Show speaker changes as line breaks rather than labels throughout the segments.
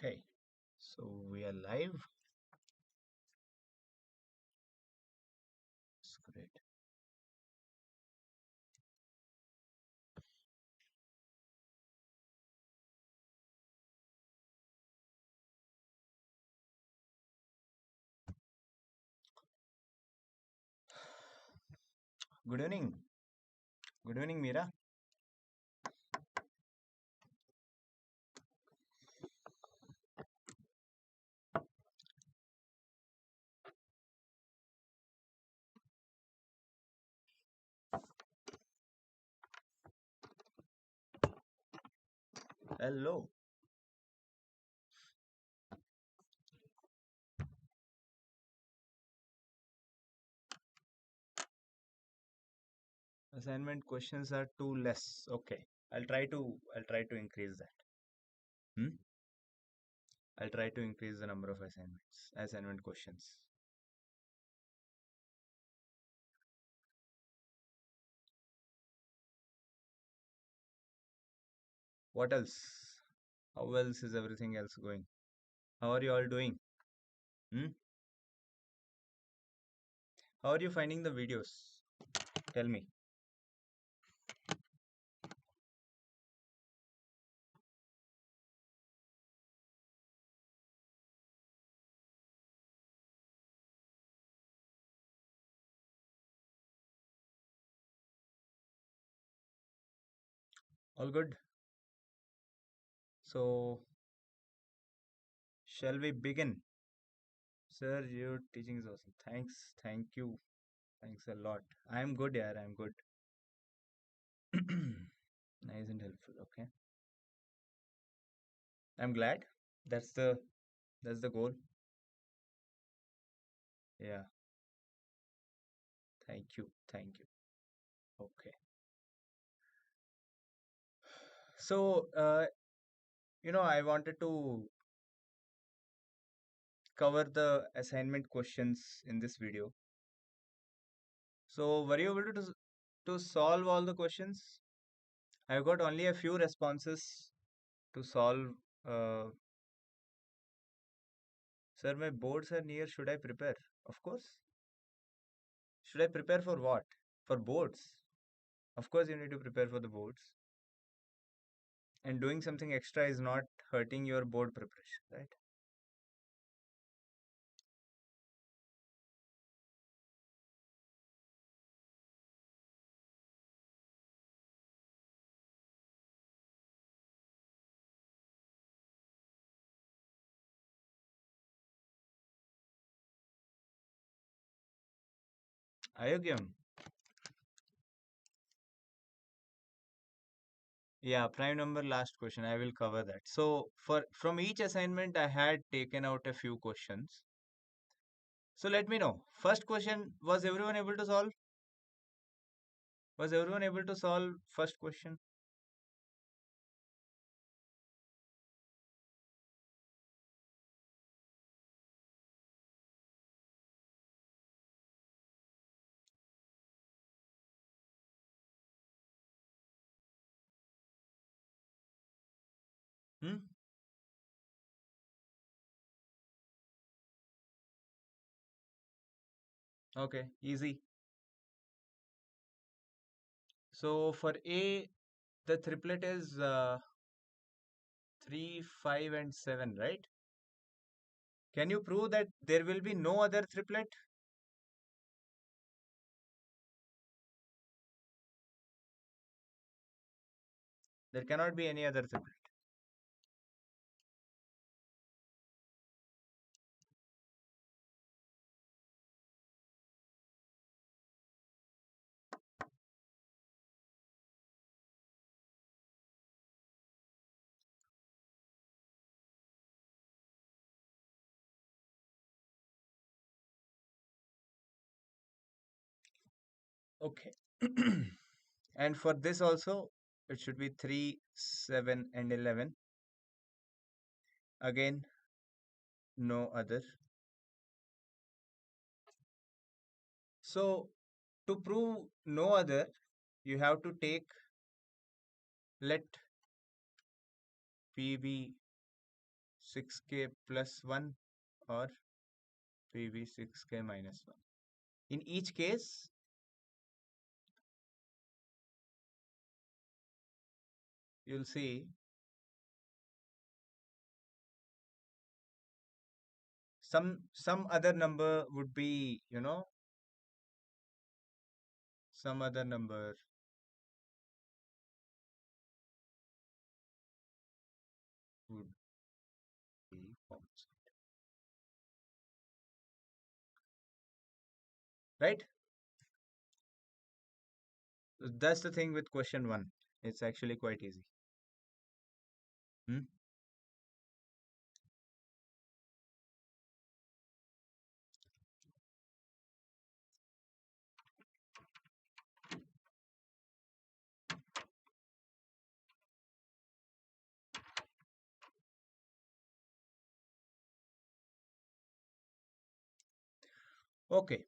Okay, so we are live. That's great. Good evening. Good evening, Meera. Hello. Assignment questions are too less. Okay, I'll try to increase that. Hmm? I'll try to increase the number of assignment questions. What else? How else is everything else going? How are you all doing? Hmm? How are you finding the videos? Tell me. All good? So, shall we begin? Sir, your teaching is awesome. Thanks. Thank you. Thanks a lot. I'm good, yeah, I'm good. Nice and helpful. Okay. I'm glad. That's the goal. Yeah. Thank you. Thank you. Okay. So, I wanted to cover the assignment questions in this video. So, were you able to solve all the questions? I've got only a few responses to solve. Uh, Sir, my boards are near. Should I prepare? Of course. Should I prepare for what? For boards. Of course, you need to prepare for the boards. And doing something extra is not hurting your board preparation, right? IOQM. Yeah, prime number last question. I will cover that. So for from each assignment, I had taken out a few questions. So let me know. First question, was everyone able to solve? Was everyone able to solve first question? Hmm? Okay, easy. So for A, the triplet is 3, 5, and 7, right? Can you prove that there will be no other triplet? There cannot be any other triplet. Okay. And for this also, it should be 3, 7, and 11. Again, no other. So, to prove no other, you have to take, let P be 6k plus 1 or PV 6k minus 1. In each case, you'll see some other number would be, some other number would be false. Right? So that's the thing with question 1. It's actually quite easy. Hmm? Okay.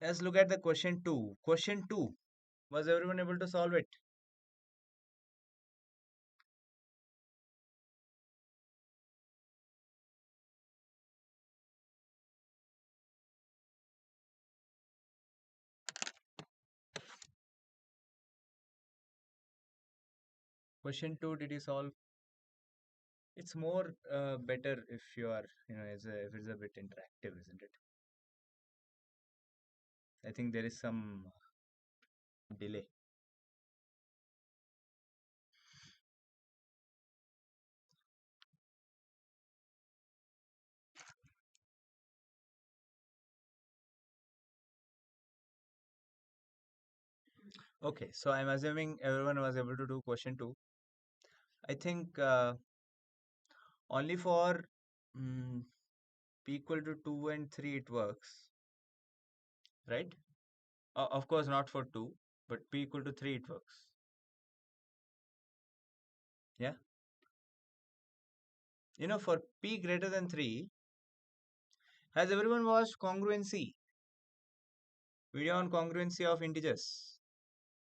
Let's look at the question 2. Question 2. Was everyone able to solve it? Question 2, did you solve? It's more better if you are, if it's a bit interactive, isn't it? I think there is some delay. Okay, so I'm assuming everyone was able to do question 2. I think only for mm, p equal to 2 and 3 it works, right? Of course, not for 2, but p equal to 3 it works. Yeah. For p greater than 3, has everyone watched congruency? Video on congruency of integers.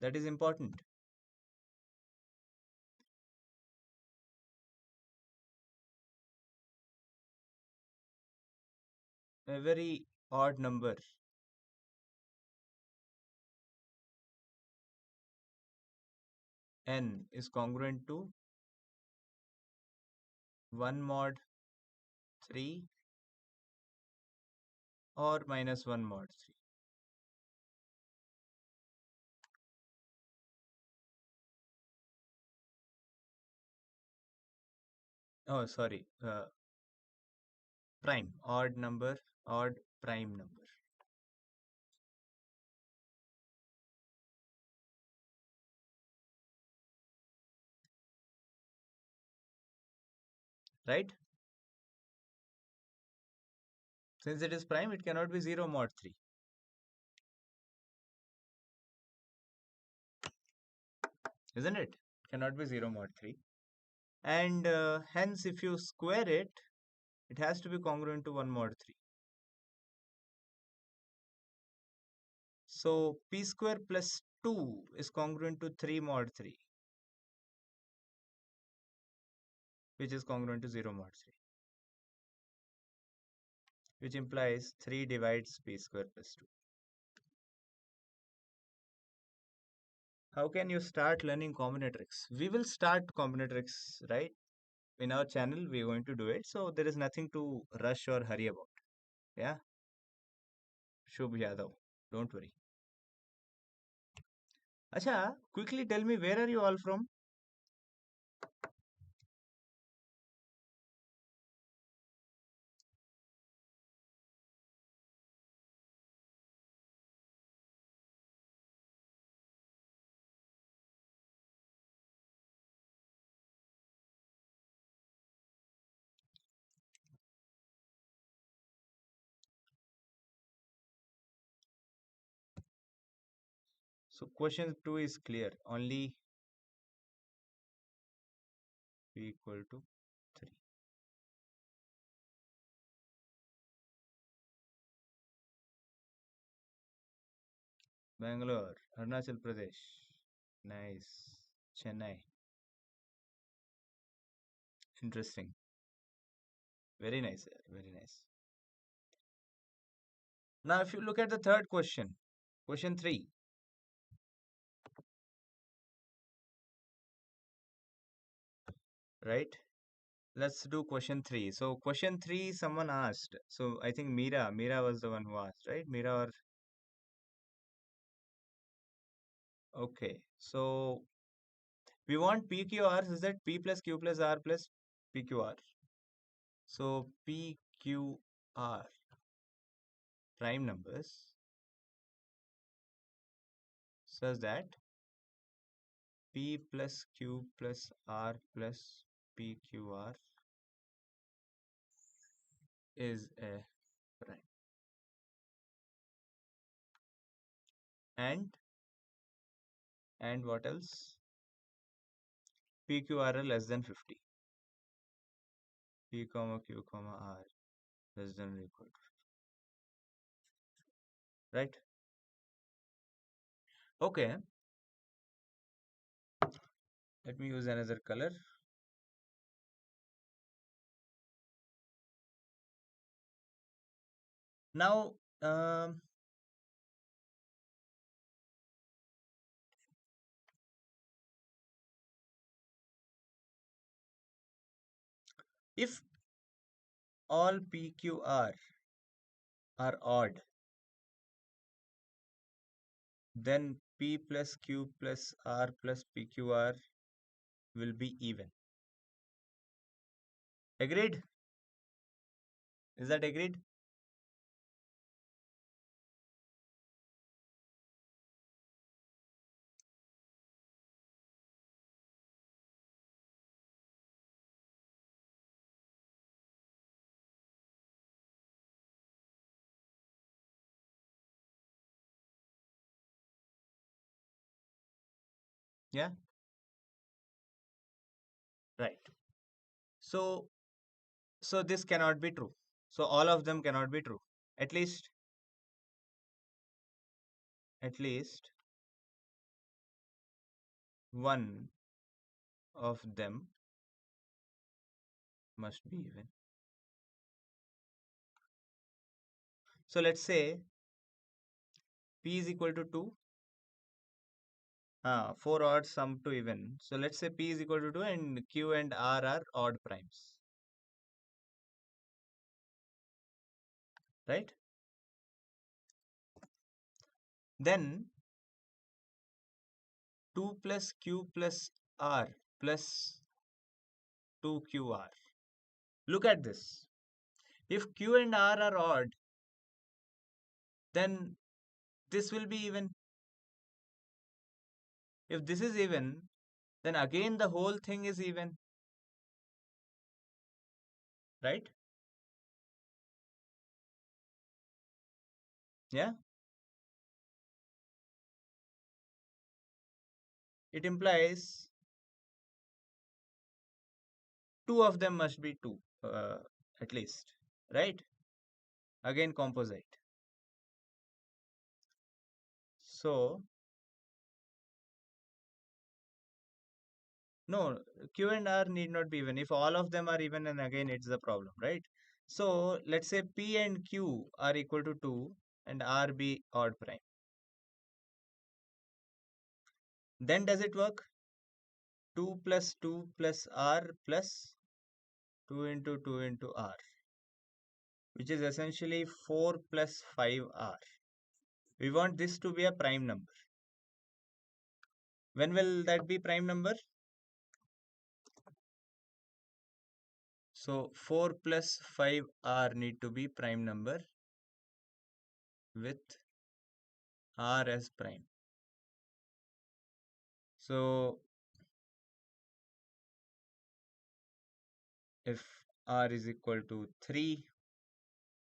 That is important. A very odd number, n, is congruent to 1 mod 3 or minus 1 mod 3. Oh, sorry. Prime, odd number, odd prime number. Right? Since it is prime, it cannot be 0 mod 3. Isn't it? It cannot be 0 mod 3. And hence, if you square it, it has to be congruent to 1 mod 3. So p square plus 2 is congruent to 3 mod 3, which is congruent to 0 mod 3, which implies 3 divides p square plus 2. How can you start learning combinatorics? We will start combinatorics, right? In our channel, we are going to do it. So there is nothing to rush or hurry about. Yeah. Shubh Yadav. Don't worry. Acha, quickly tell me, where are you all from? So question 2 is clear. Only p equal to 3. Bangalore, Arunachal Pradesh. Nice. Chennai. Interesting. Very nice, sir. Very nice. Now, if you look at the third question, question 3, right? Let's do question 3. So, question 3, someone asked. So, I think Meera was the one who asked, right? Meera or okay. So, we want PQRs. Is that P plus Q plus R plus PQR? So, PQR prime numbers such that P plus Q plus R plus PQR is a prime. And what else? PQR less than 50. P comma Q comma R less than or equal to, right? Okay. Let me use another color. Now, if all PQR are odd, then P plus Q plus R plus PQR will be even. Agreed? Is that agreed? Yeah, right. So, so this cannot be true. So all of them cannot be true. At least, at least one of them must be even. So let's say P is equal to 2. 4 odd sum to even. So let's say P is equal to 2 and Q and R are odd primes. Right? Then 2 plus Q plus R plus 2QR. Look at this. If Q and R are odd, then this will be even. If this is even, then again the whole thing is even. Right? Yeah? It implies two of them must be 2, at least. Right? Again composite. So, no, Q and R need not be even. If all of them are even, then again it's the problem, right? So let's say P and Q are equal to 2 and R be odd prime. Then does it work? 2 plus 2 plus R plus 2 into 2 into R, which is essentially 4 plus 5R. We want this to be a prime number. When will that be prime number? So 4 plus 5R need to be prime number with R as prime. So if R is equal to 3,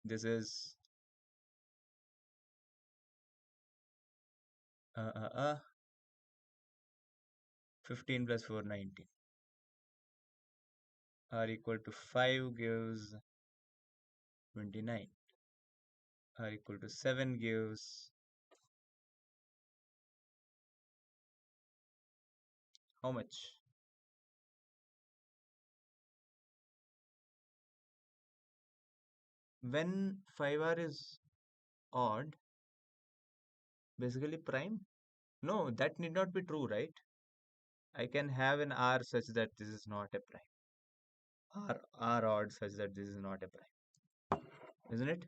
this is 15 plus 4, 19. R equal to 5 gives 29. R equal to 7 gives how much? When 5R is odd, basically prime? No, that need not be true, right? I can have an R such that this is not a prime. R odd such that this is not a prime, isn't it?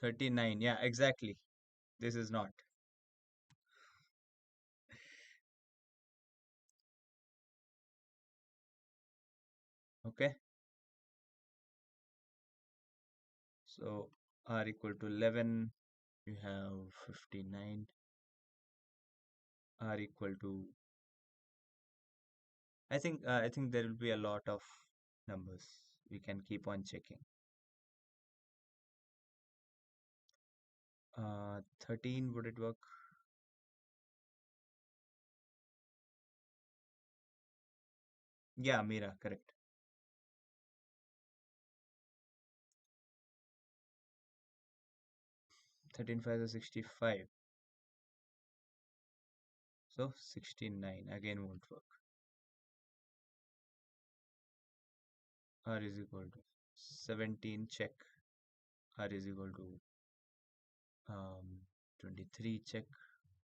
39. Yeah, exactly. This is not. Okay. So R equal to 11. You have 59. R equal to. I think there will be a lot of numbers. We can keep on checking. 13, would it work? Yeah, Mira, correct. 13 5 is 65. So 69 again won't work. R is equal to 17, check. R is equal to 23, check.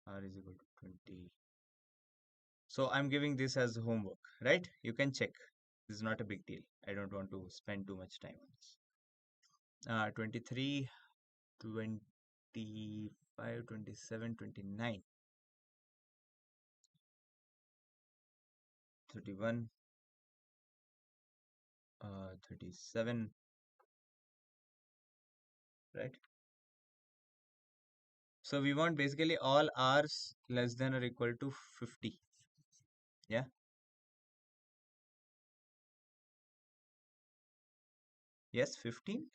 R is equal to 20. So I'm giving this as homework, right? You can check. This is not a big deal. I don't want to spend too much time on this. 23, 25, 27, 29, 31, 37, right? So we want basically all r's less than or equal to 50. Yeah. Yes, 15.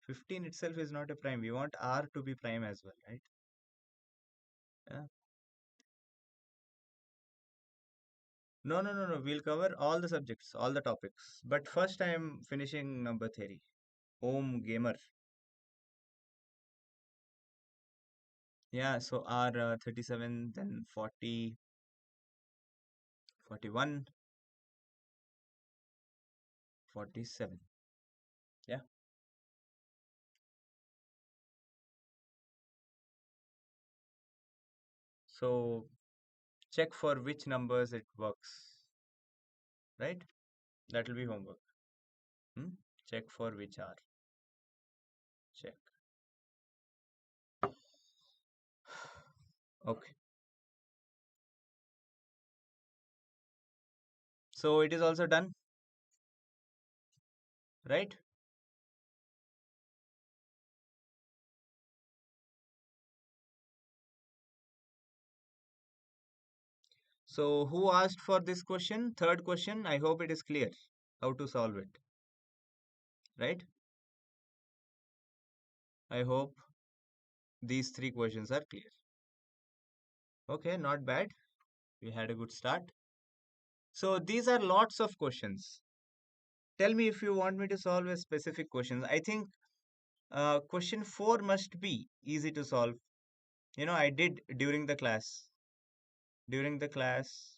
15 itself is not a prime. We want r to be prime as well, right? Yeah. No, no, no, no. We'll cover all the subjects, all the topics. But first, I am finishing number theory. Home gamer. Yeah. So R 37, then 40, 41, 47. Yeah. So check for which numbers it works, right? That will be homework. Hmm? Check for which are. Check. Okay. So it is also done, right? So who asked for this question? Third question. I hope it is clear how to solve it, right? I hope these three questions are clear. Okay, not bad. We had a good start. So these are lots of questions. Tell me if you want me to solve a specific question. I think question 4 must be easy to solve. I did during the class. During the class,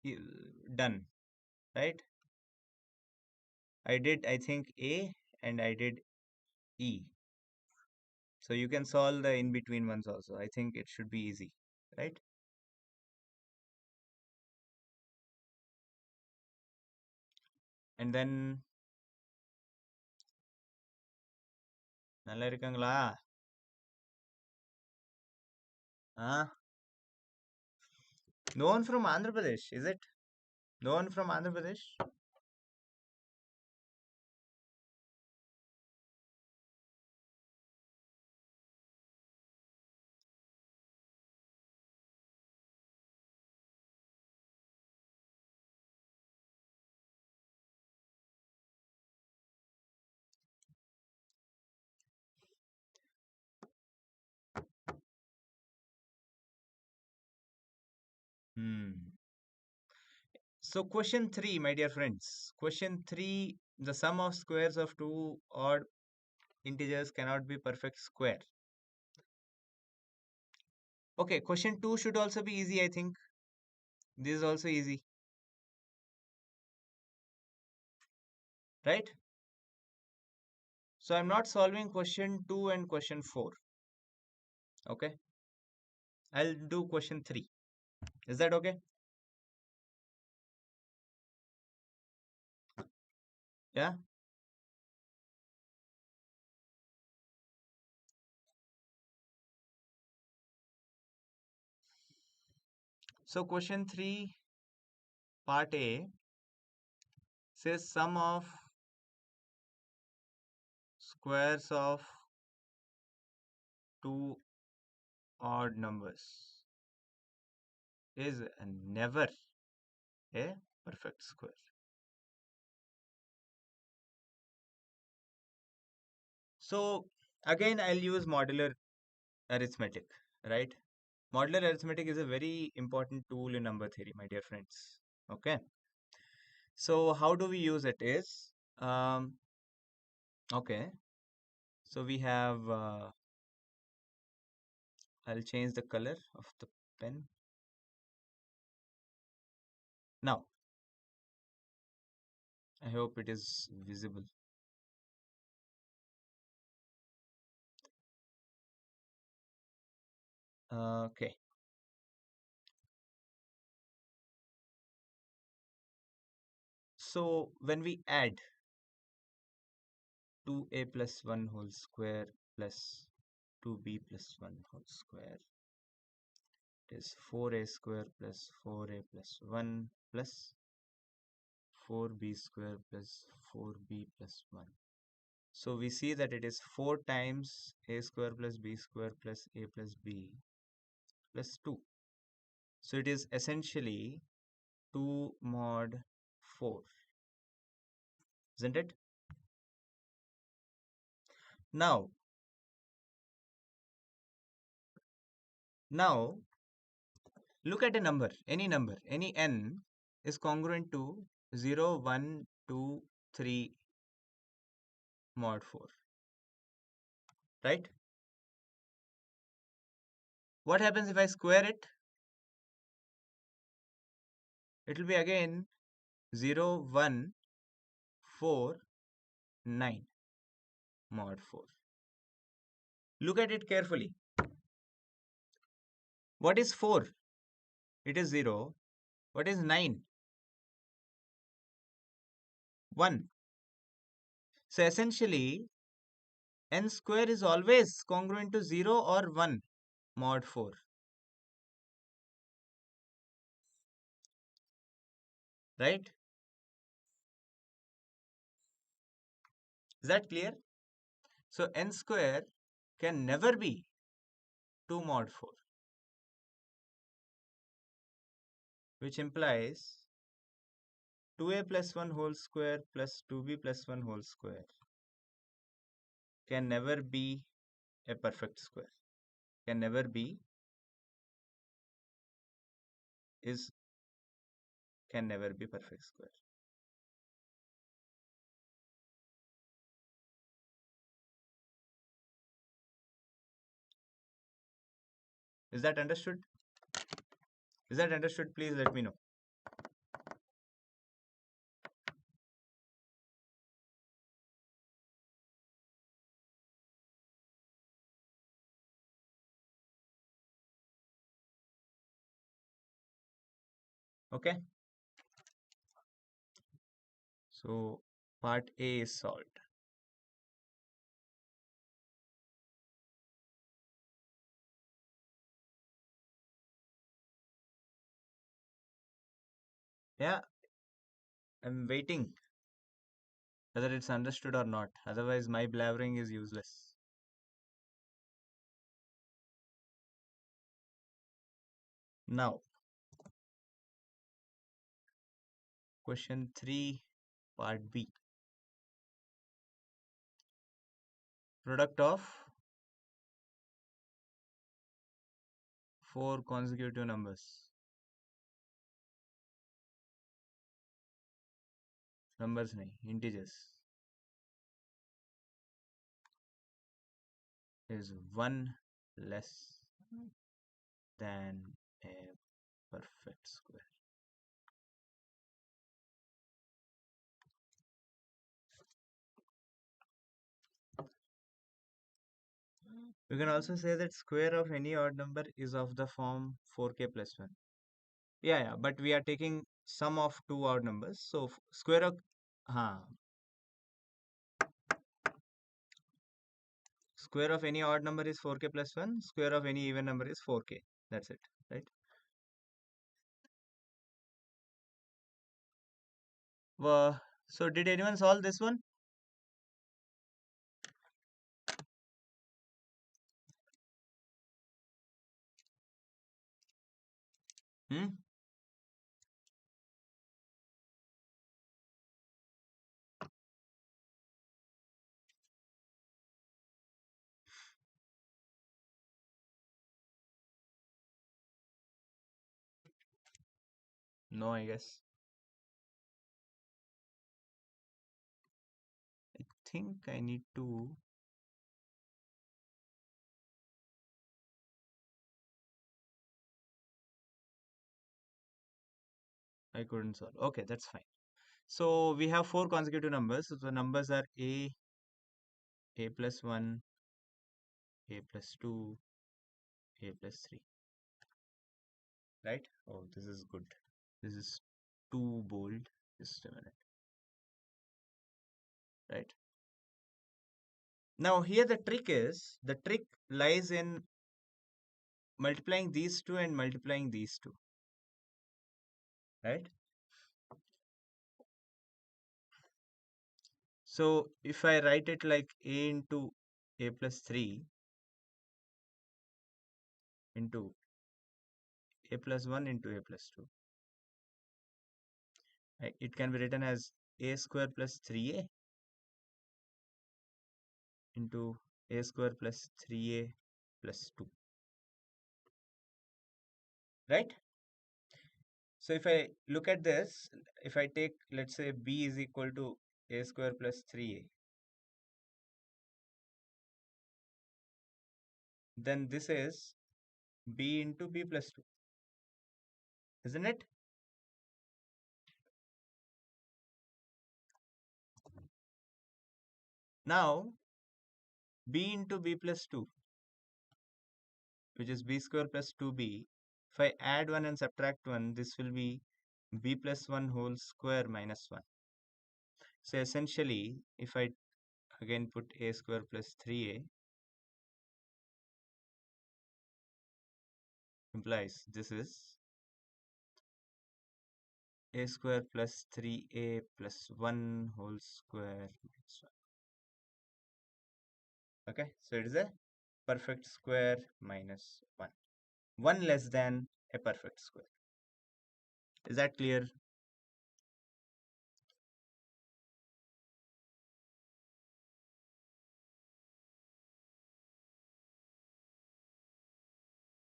y- done, right? I did, I think, A and I did E. So you can solve the in between ones also. I think it should be easy, right? And then நல்லா இருக்குங்களா? No one from Andhra Pradesh, is it? No one from Andhra Pradesh? So question 3, my dear friends. Question 3, the sum of squares of two odd integers cannot be perfect square. Okay, question 2 should also be easy, I think. This is also easy. Right? So I'm not solving question 2 and question 4. Okay? I'll do question 3. Is that okay? Yeah? So question 3, part A, says sum of squares of two odd numbers is never a perfect square. So again, I'll use modular arithmetic, right? Modular arithmetic is a very important tool in number theory, my dear friends. Okay. So how do we use it is, okay. So we have, I'll change the color of the pen. Now, I hope it is visible. Okay. So when we add 2a plus 1 whole square plus 2b plus 1 whole square, it is 4a square plus 4a plus 1 plus 4b square plus 4b plus 1. So we see that it is 4 times a square plus b square plus a plus b plus 2. So it is essentially 2 mod 4, isn't it? Now, look at a number, any n is congruent to 0, 1, 2, 3 mod 4, right? What happens if I square it? It will be again 0, 1, 4, 9 mod 4. Look at it carefully. What is 4? It is 0. What is 9? 1. So essentially, n square is always congruent to 0 or 1 mod 4. Right? Is that clear? So n square can never be 2 mod 4, which implies 2a plus 1 whole square plus 2b plus 1 whole square can never be a perfect square. Can never be is can never be perfect square. Is that understood? Is that understood? Please let me know. Okay. So part A is solved. Yeah, I'm waiting whether it's understood or not. Otherwise, my blabbering is useless. Now, question 3, part B. Product of 4 consecutive numbers. numbers nahi, integers, is 1 less than a perfect square. You can also say that square of any odd number is of the form 4k plus 1. Yeah, but we are taking sum of two odd numbers. So square of square of any odd number is 4k plus 1. Square of any even number is 4k. That's it, right? So did anyone solve this one? Hmm? No, I guess. I think I need to. I couldn't solve. Okay, that's fine. So we have four consecutive numbers. So the numbers are a plus 1, a plus 2, a plus 3. Right? Oh, this is good. This is too bold. Just a minute. Right? Now here the trick lies in multiplying these two and multiplying these two. Right? So if I write it like a into a plus 3 into a plus 1 into a plus 2, it can be written as a square plus 3a into a square plus 3a plus 2. Right? So if I look at this, if I take, let's say, b is equal to a square plus 3a, then this is b into b plus 2, isn't it? Now, b into b plus 2, which is b square plus 2b, if I add 1 and subtract 1, this will be b plus 1 whole square minus 1. So essentially, if I again put a square plus 3a, implies this is a square plus 3a plus 1 whole square minus 1. Okay, so it is a perfect square minus 1. 1 less than a perfect square. Is that clear?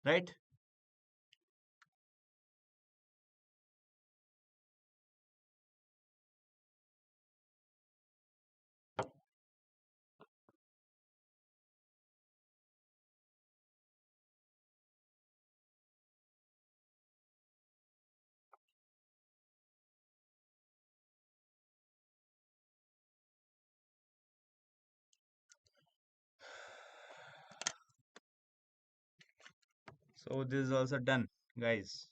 Right? So this is also done, guys.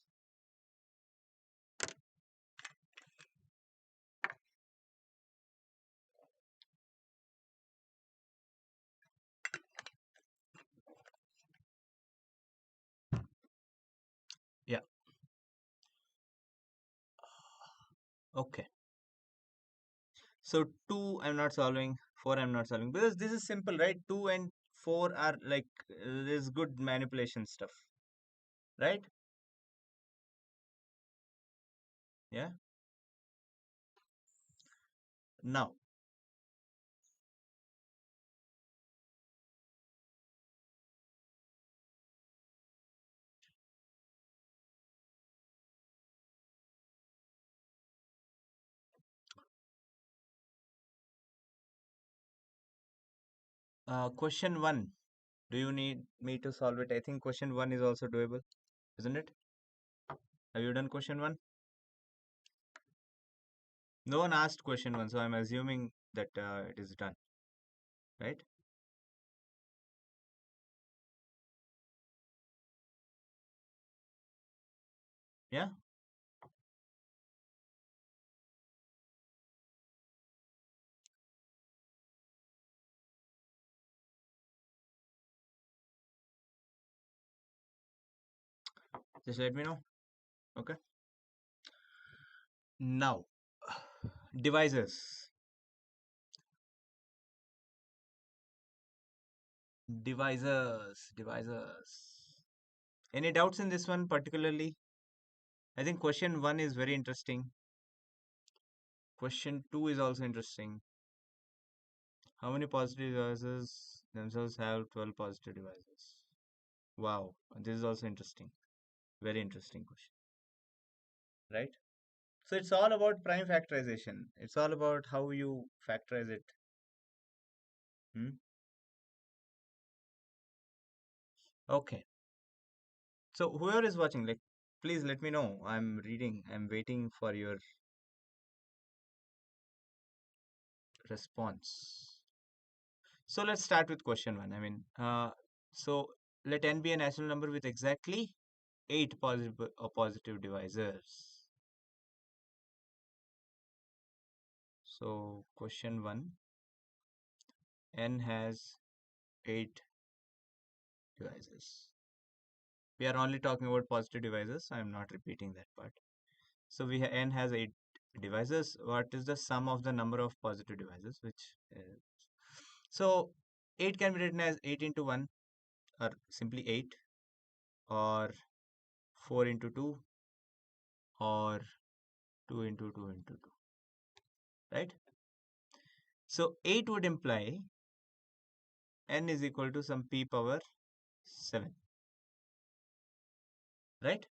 Yeah. Okay. So 2 I'm not solving, 4 I'm not solving because this is simple, right? 2 and 4 are like this good manipulation stuff, right? Yeah. Now, Question 1. Do you need me to solve it? I think question 1 is also doable, isn't it? Have you done question 1? No one asked question 1, so I'm assuming that it is done, right? Yeah? Just let me know. Okay. Now, divisors. Divisors. Any doubts in this one particularly? I think question 1 is very interesting. Question 2 is also interesting. How many positive divisors themselves have 12 positive divisors? Wow, this is also interesting. Very interesting question, right? So it's all about prime factorization. It's all about how you factorize it. Hmm? Okay. So whoever is watching, like, please let me know. I'm reading. I'm waiting for your response. So let's start with question 1. So let n be a natural number with exactly 8 positive divisors. So question 1, n has 8 divisors. We are only talking about positive divisors. I am not repeating that part. So n has 8 divisors. What is the sum of the number of positive divisors? So 8 can be written as 8 into 1, or simply 8, or 4 into 2, or 2 into 2 into 2, right? So 8 would imply n is equal to some p power 7, right?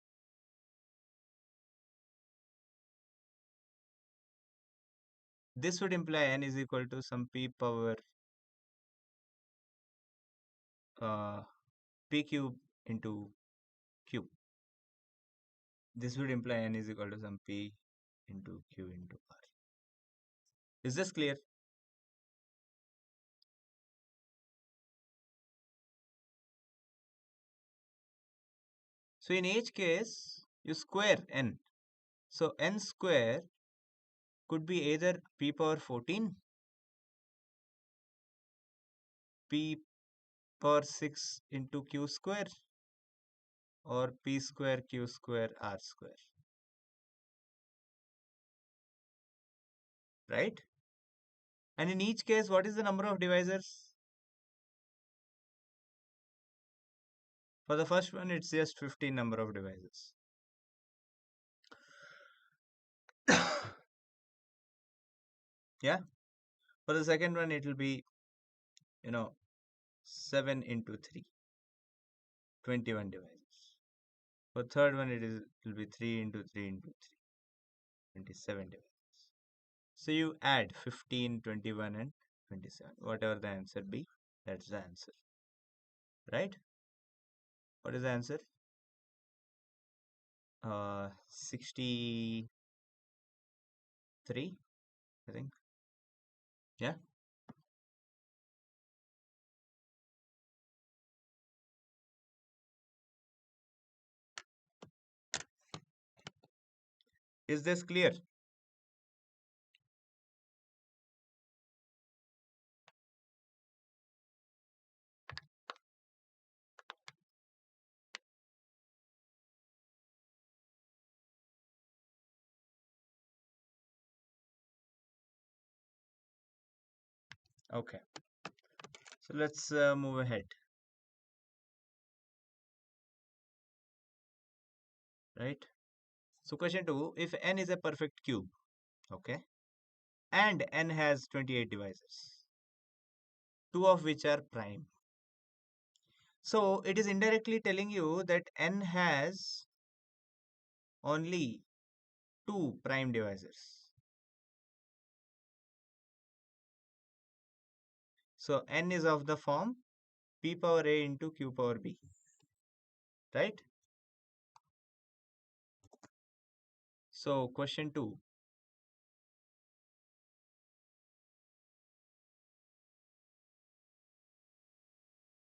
This would imply n is equal to some p power uh, p cube into q. This would imply n is equal to some p into q into r. Is this clear? So in each case, you square n. So n square could be either p power 14, p power 6 into q square, or p square q square r square, right? And in each case, what is the number of divisors? For the first one, it's just 15 number of divisors. Yeah. For the second one, it will be, 7 into 3, 21 divisors. For third one, it will be 3 into 3 into 3, 27 divisors. So you add 15, 21, and 27. Whatever the answer be, that's the answer. Right? What is the answer? 63, I think. Yeah. Is this clear? Okay. So let's move ahead. Right? So question 2, if n is a perfect cube, okay, and n has 28 divisors, 2 of which are prime. So it is indirectly telling you that n has only 2 prime divisors. So n is of the form p power a into q power b, right? So question 2.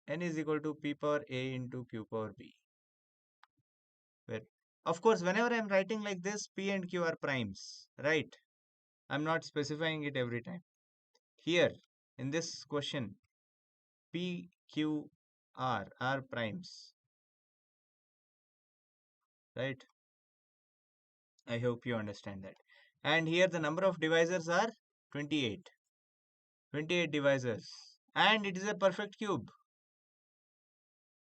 N is equal to p power a into q power b. Where, of course, whenever I'm writing like this, p and q are primes, right? I'm not specifying it every time. Here, in this question, p, q, r are primes, right? I hope you understand that. And here the number of divisors are 28. 28 divisors. And it is a perfect cube.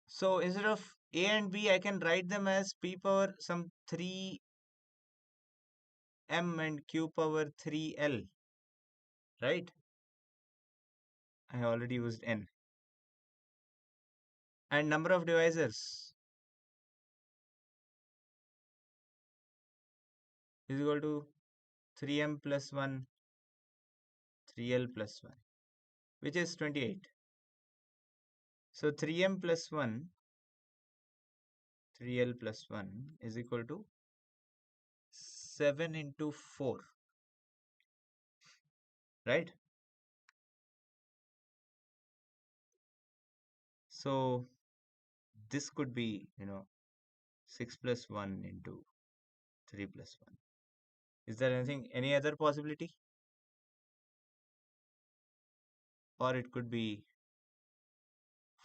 So instead of a and b, I can write them as p power some 3m and q power 3l, right? I have already used n. And number of divisors is equal to 3m plus 1, 3l plus 1, which is 28. So 3m plus 1, 3l plus 1 is equal to 7 into 4, right? So this could be, 6 plus 1 into 3 plus 1. Is there any other possibility? Or it could be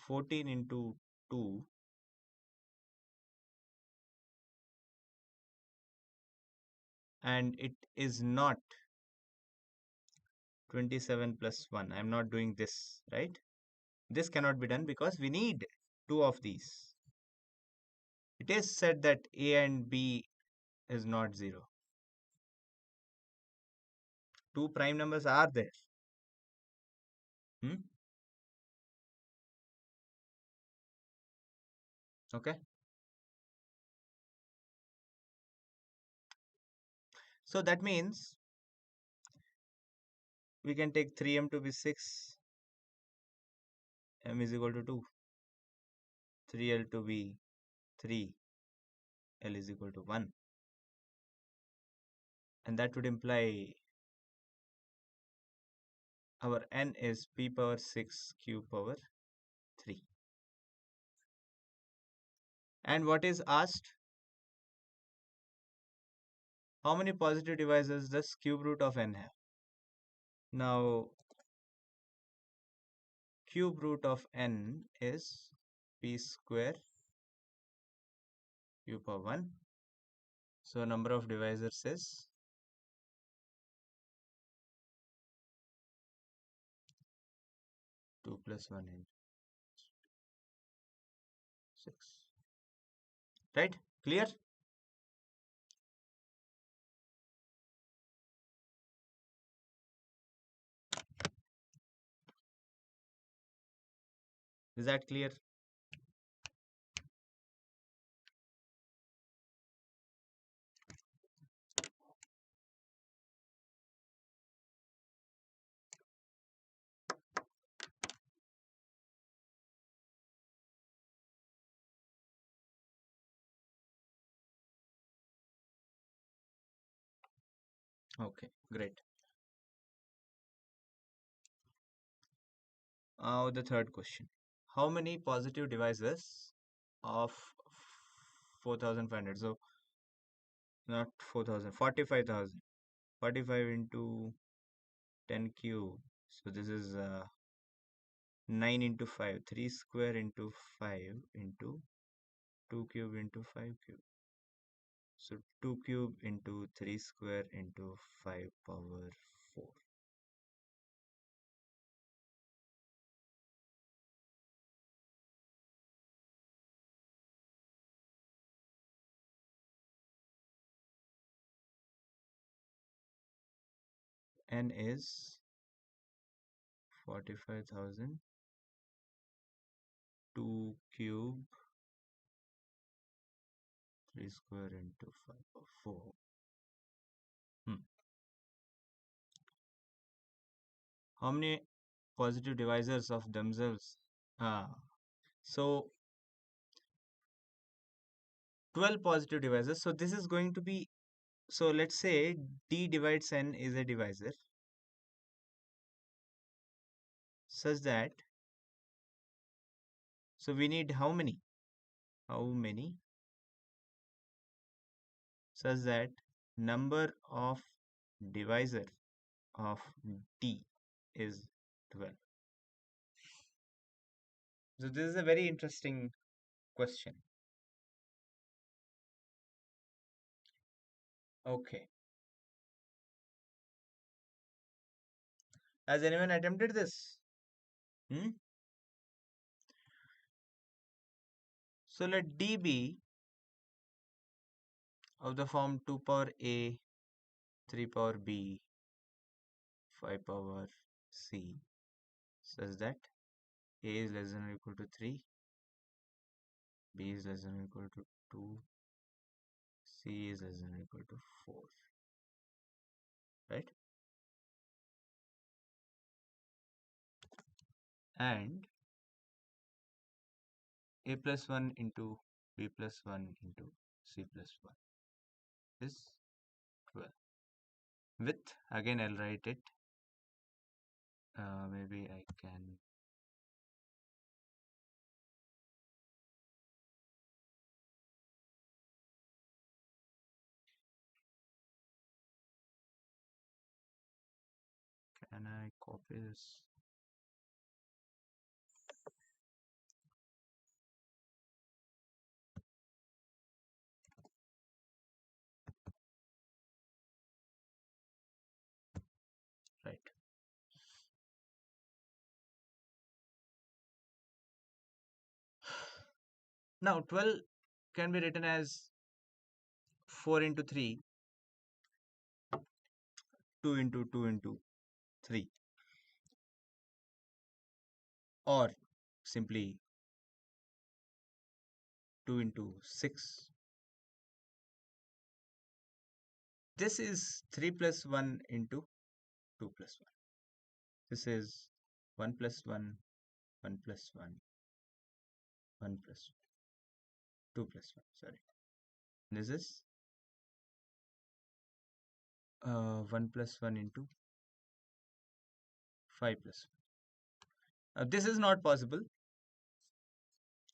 14 into 2 and it is not 27 plus 1. I'm not doing this, right? This cannot be done because we need two of these. It is said that a and b is not 0. Two prime numbers are there. Hmm? Okay. So that means we can take 3m to be 6, m is equal to 2, 3l to be 3, l is equal to 1. And that would imply our n is p power 6 q power 3. And what is asked? How many positive divisors does cube root of n have? Now, cube root of n is p square q power 1. So, number of divisors is 2 plus 1 into 6. Right? Clear? Is that clear? Okay, great. Now the third question. How many positive divisors of 4,500? So, not 4,000, 45,000. 45 into 10 cube. So, this is 9 into 5. 3 square into 5 into 2 cube into 5 cube. So, 2 cube into 3 square into 5 power 4. N is 45,000. 2 cube 3 square into 5 power 4. Hmm. How many positive divisors of themselves. So 12 positive divisors. So this is going to be, so let's say D divides N is a divisor such that, so we need how many? How many? Such that number of divisor of D is 12. So this is a very interesting question. Okay. Has anyone attempted this? Hmm? So let D be of the form 2 power A, 3 power B, 5 power C, such that A is less than or equal to 3, B is less than or equal to 2, C is less than or equal to 4. Right? And A plus 1 into B plus 1 into C plus 1 is 12. With, again I'll write it, maybe I can, can I copy this? Right. Now 12 can be written as 4 into 3, 2 into 2 into 3, or simply 2 into 6. This is 3 plus 1 into 2 plus 1. This is 1 plus 1, 1 plus 1, 1 plus 2 plus 1. Sorry. This is 1 plus 1 into 5 plus 1. This is not possible.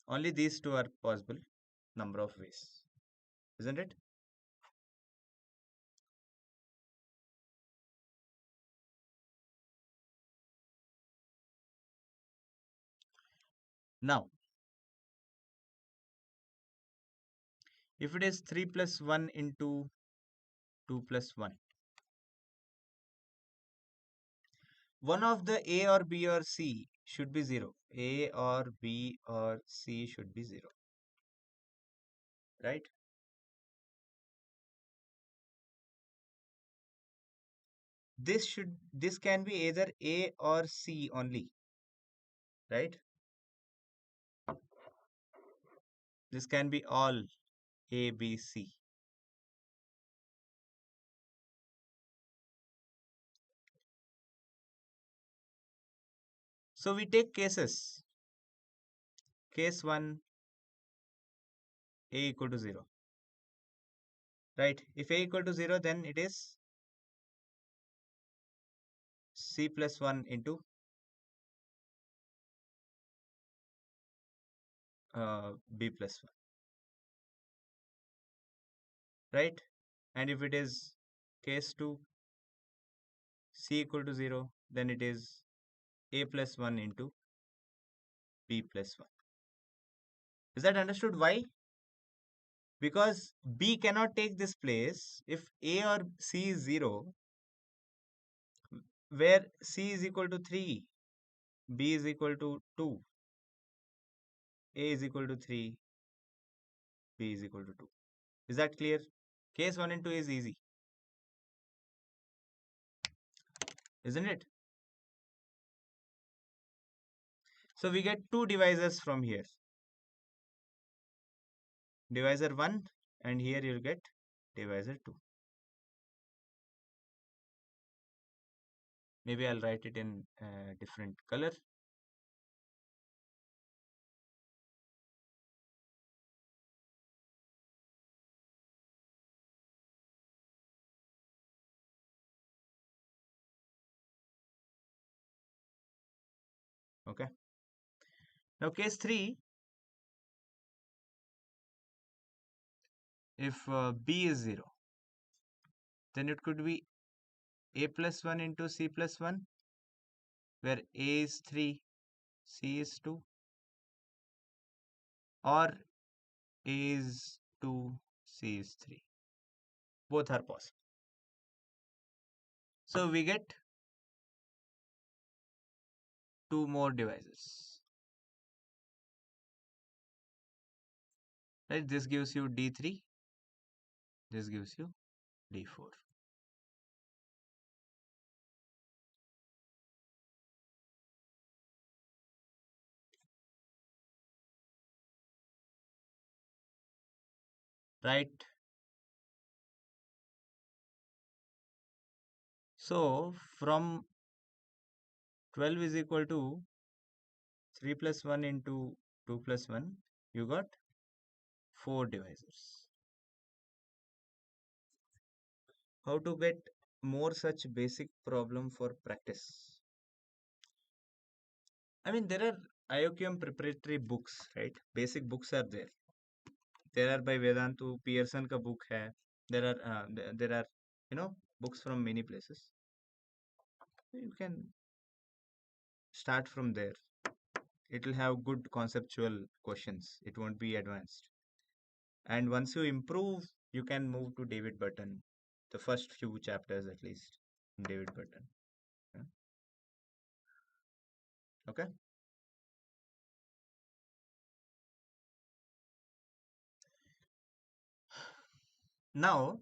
Only these two are possible. Number of ways. Isn't it? Now, if it is 3 plus 1 into 2 plus 1, one of the A or B or C should be 0. A or B or C should be 0. Right? This can be either A or C only. Right? This can be all A, B, C. So we take cases. Case 1, A equal to 0. Right? If A equal to 0, then it is C plus 1 into B plus 1. Right? And if it is case 2, C equal to 0, then it is A plus 1 into B plus 1. Is that understood why? Because B cannot take this place if A or C is 0, where C is equal to 3, B is equal to 2, A is equal to 3, B is equal to 2. Is that clear? Case 1 and 2 is easy. Isn't it? So we get two divisors from here. Divisor 1, and here you'll get divisor 2. Maybe I'll write it in a different color. Okay. Now case 3, if b is 0, then it could be a plus 1 into c plus 1, where a is 3, c is 2, or a is 2, c is 3. Both are possible. So we get two more divisors. Right? This gives you d3, this gives you d4. Right? So from 12 is equal to 3 plus 1 into 2 plus 1, you got 4 divisors. How to get more such basic problem for practice? I mean, there are IOQM preparatory books, right? Basic books are there. There are by Vedantu, Pearson ka book hai. There are books from many places. You can start from there. It will have good conceptual questions. It won't be advanced. And once you improve, you can move to David Button. The first few chapters at least in David Button. Yeah. Okay. Now,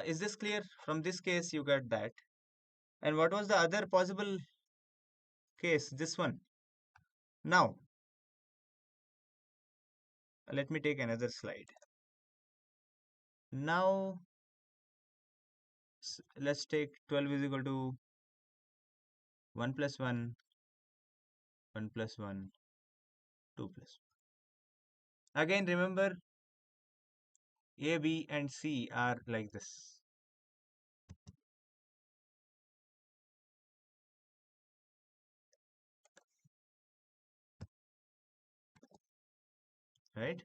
is this clear? From this case, you got that. And what was the other possible case? This one. Now, let me take another slide. Now, let's take 12 is equal to 1 plus 1, 1 plus 1, 2 plus 1. Again, remember A, B, and C are like this. Right?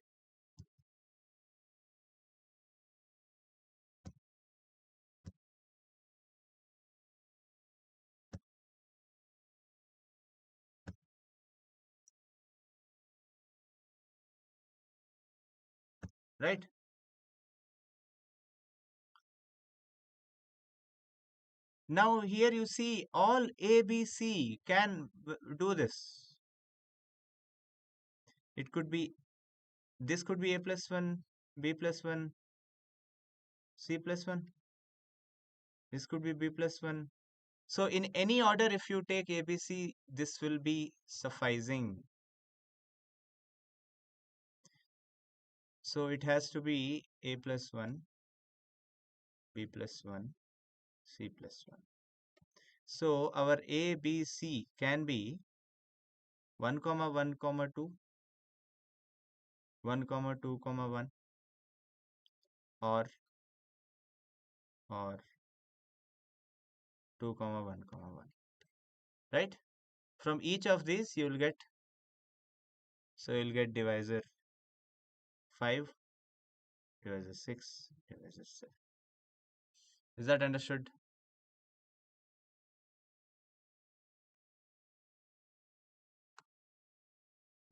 Right? Now, here you see all A, B, C can do this. It could be, this could be A plus 1, B plus 1, C plus 1. This could be B plus 1. So in any order, if you take ABC, this will be sufficing. So it has to be A plus 1, B plus 1, C plus 1. So our A, B, C can be 1 comma 1 comma 2, 1 comma 2 comma 1, or 2 comma 1 comma 1. Right? From each of these you will get, so you'll get divisor 5, divisor 6, divisor 7. Is that understood?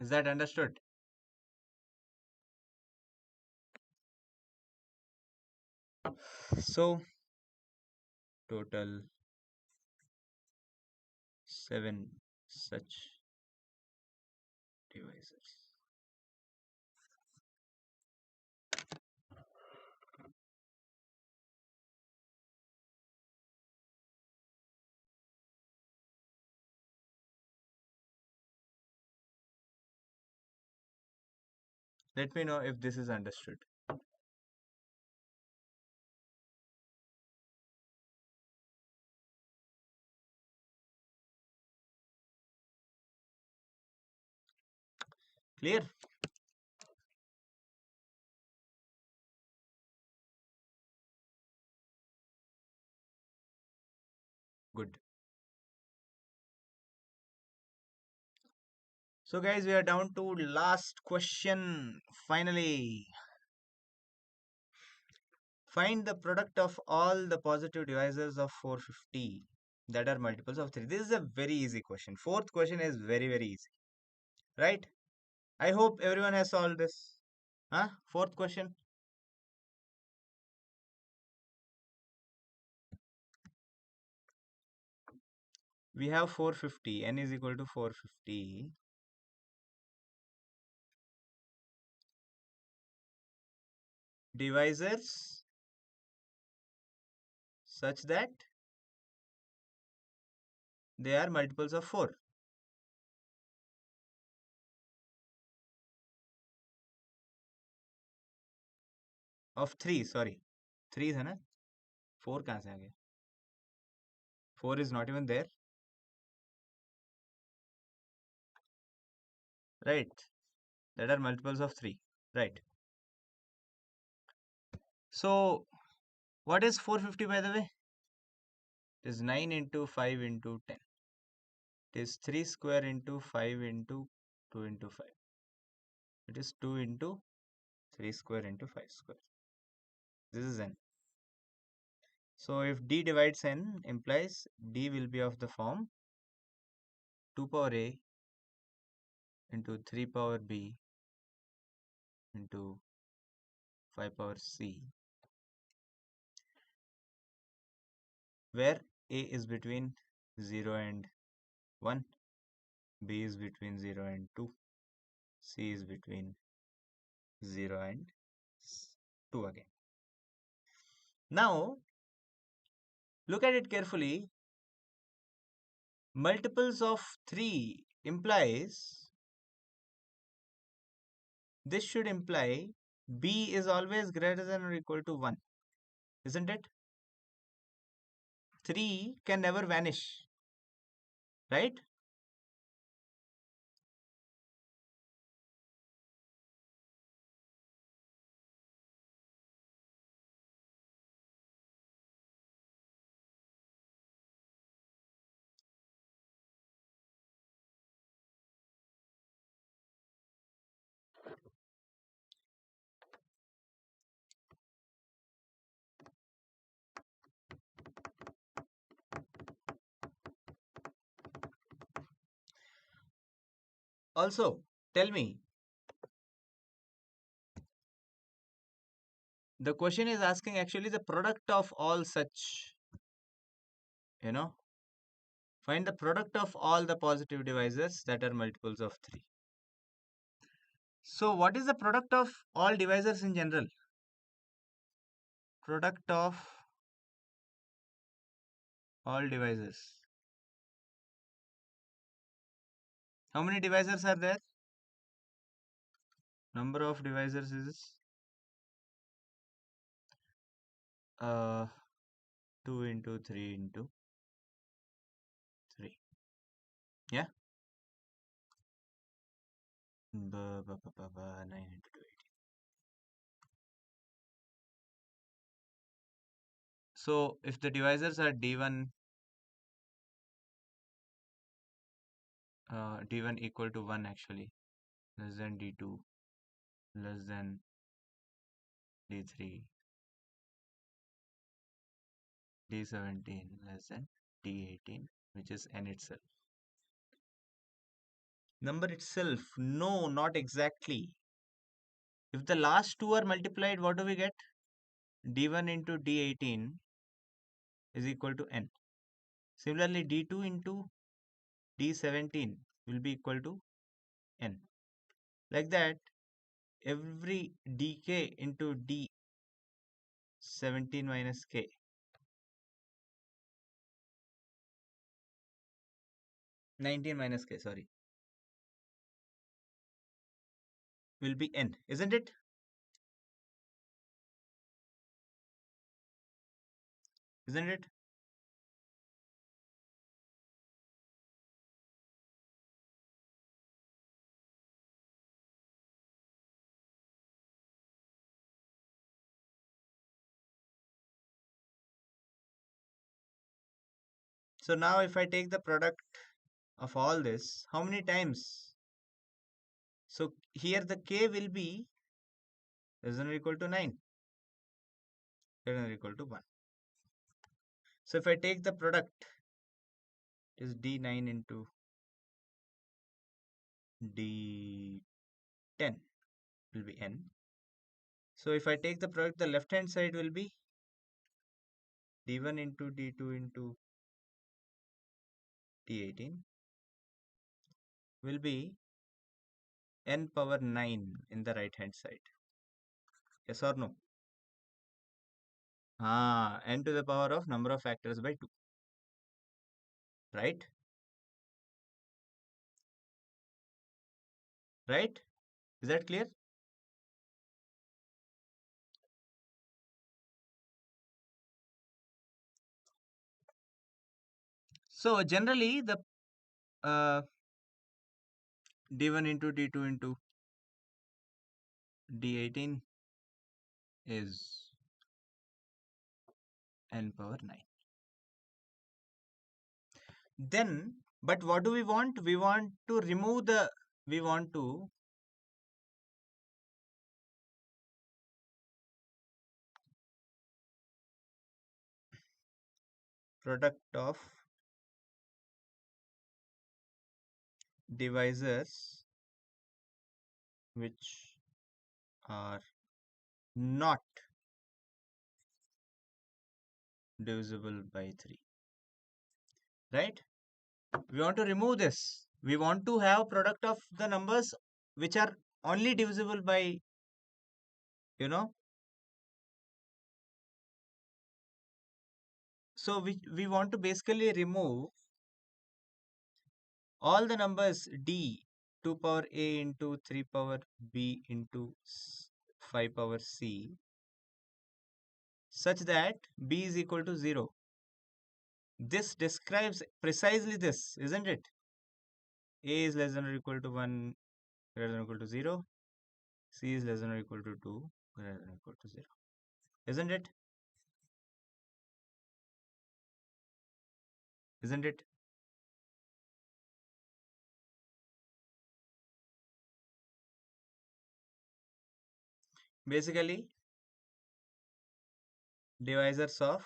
Is that understood? So total 7 such divisors. Let me know if this is understood. Clear? Good. So guys, we are down to last question. Finally, find the product of all the positive divisors of 450 that are multiples of 3. This is a very easy question. Fourth question is very, very easy. Right? I hope everyone has solved this. Huh? Fourth question. We have 450. N is equal to 450. Divisors such that they are multiples of 4. Of 3, sorry. 3 है ना? 4 कहाँ से आ गया? 4 is not even there. Right. That are multiples of 3. Right. So, what is 450 by the way? It is 9 into 5 into 10. It is 3 square into 5 into 2 into 5. It is 2 into 3 square into 5 square. This is n. So, if d divides n implies d will be of the form 2 power a into 3 power b into 5 power c, where a is between 0 and 1, b is between 0 and 2, c is between 0 and 2 again. Now, look at it carefully. Multiples of 3 implies, this should imply b is always greater than or equal to 1, isn't it? 3 can never vanish, right? Also, tell me, the question is asking actually the product of all such, you know, find the product of all the positive divisors that are multiples of 3. So, what is the product of all divisors in general? Product of all divisors. How many divisors are there? Number of divisors is 2 into 3 into 3. Yeah? 9 into 2. So, if the divisors are d1, d1 equal to 1 actually, less than d2, less than d3, d17 less than d18, which is n itself. Number itself, no, not exactly. If the last two are multiplied, what do we get? d1 into d18 is equal to n. Similarly, d2 into d17 will be equal to n. Like that, every dk into d17 minus k, 19 minus k, sorry, will be n, isn't it? Isn't it? So now if I take the product of all this, how many times? So here the k will be less than or equal to 9, greater than or equal to 1. So if I take the product, it is d9 into d10 will be n. So if I take the product, the left hand side will be d1 into d2 into d18 will be n power 9 in the right hand side. Yes or no? N to the power of number of factors by 2. Right? Right? Is that clear? So generally the uh, d1 into d2 into d18 is n power 9. Then, but what do we want? We want to remove the, we want to product of divisors which are not divisible by 3. Right? We want to remove this. We want to have product of the numbers which are only divisible by, you know. So we want to basically remove all the numbers d 2 power a into 3 power b into 5 power c such that b is equal to 0. This describes precisely this, isn't it? A is less than or equal to 1, greater than or equal to 0. C is less than or equal to 2, greater than or equal to 0. Isn't it? Isn't it? Basically, divisors of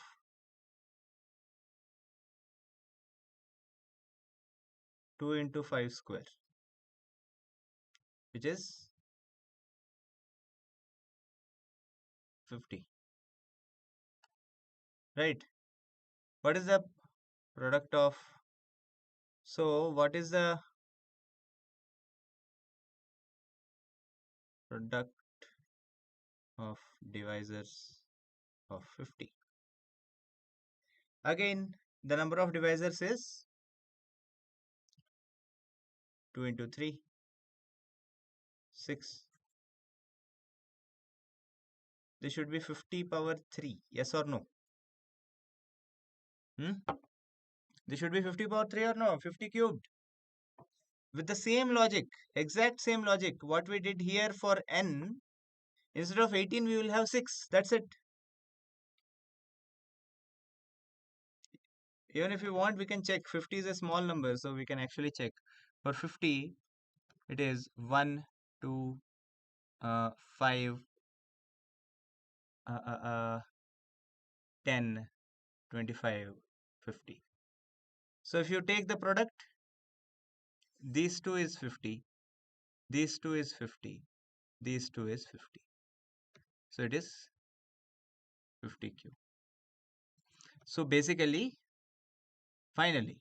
2 into 5 square, which is 50. Right? What is the product of, so what is the product of divisors of 50? Again, the number of divisors is 2 into 3, 6. This should be 50 power 3. Yes or no? This should be 50 power 3 or no? 50 cubed. With the same logic, exact same logic, what we did here for n, instead of 18, we will have 6. That's it. Even if you want, we can check. 50 is a small number, so we can actually check. For 50, it is 1, 2, 5, uh, uh, uh, 10, 25, 50. So if you take the product, these two is 50, these two is 50, these two is 50. So it is 50 cube. So basically, finally,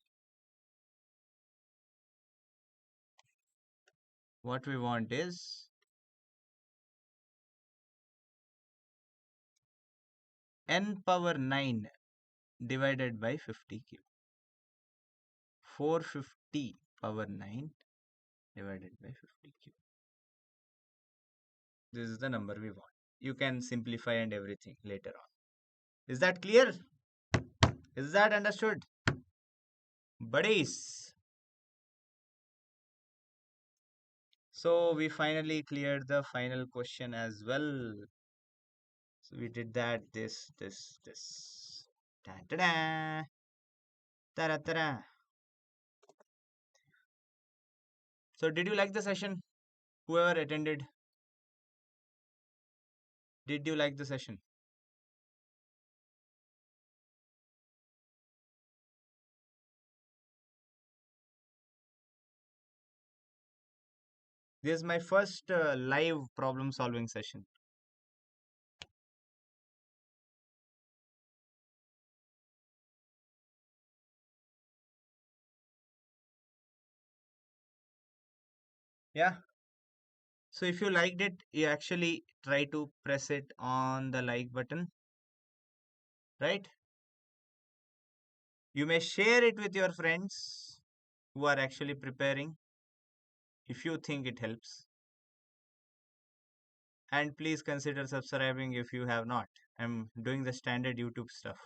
what we want is n power 9 divided by 50 cube. 450 power 9 divided by 50 cube. This is the number we want. You can simplify and everything later on. Is that clear? Is that understood? Buddies. So we finally cleared the final question as well. So we did that, this. Da, da, da. Tara tara. So, did you like the session? Whoever attended, did you like the session? This is my first live problem solving session. Yeah. So, if you liked it, you actually try to press it on the like button, right? You may share it with your friends who are actually preparing if you think it helps. And please consider subscribing if you have not. I'm doing the standard YouTube stuff.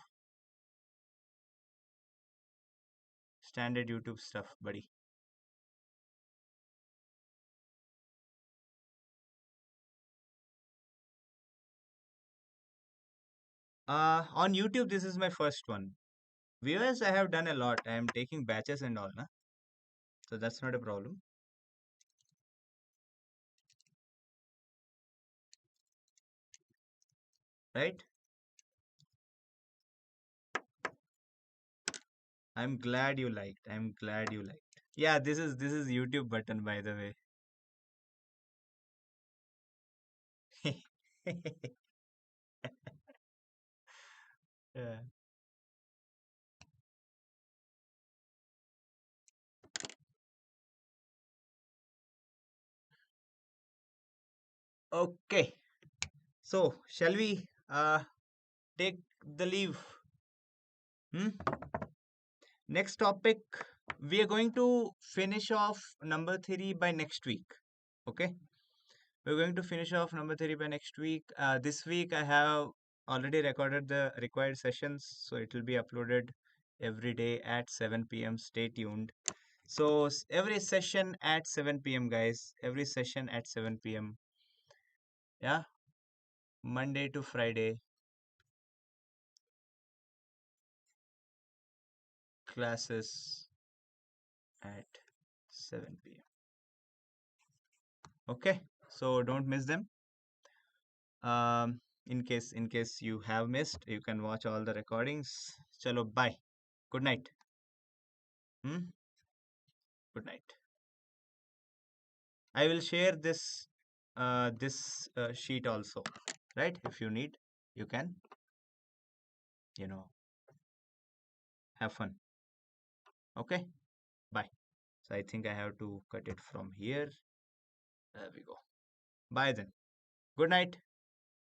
Standard YouTube stuff, buddy. On YouTube, this is my first one. Viewers, I have done a lot. I am taking batches and all, na? So that's not a problem, right? I'm glad you liked. I'm glad you liked. Yeah, this is YouTube button by the way. Yeah. Okay. So shall we take the leave? Hmm? Next topic, we are going to finish off number three by next week. Okay, we're going to finish off number three by next week. This week I have already recorded the required sessions, so it will be uploaded every day at 7 p.m. Stay tuned. So every session at 7 p.m. guys, every session at 7 p.m. Yeah, Monday to Friday classes at 7 p.m. Okay, so don't miss them. In case you have missed, you can watch all the recordings. Chalo, bye. Good night. Hmm? Good night. I will share this sheet also, right? If you need, you can, you know, have fun. Okay, bye. So I think I have to cut it from here. There we go. Bye then. Good night.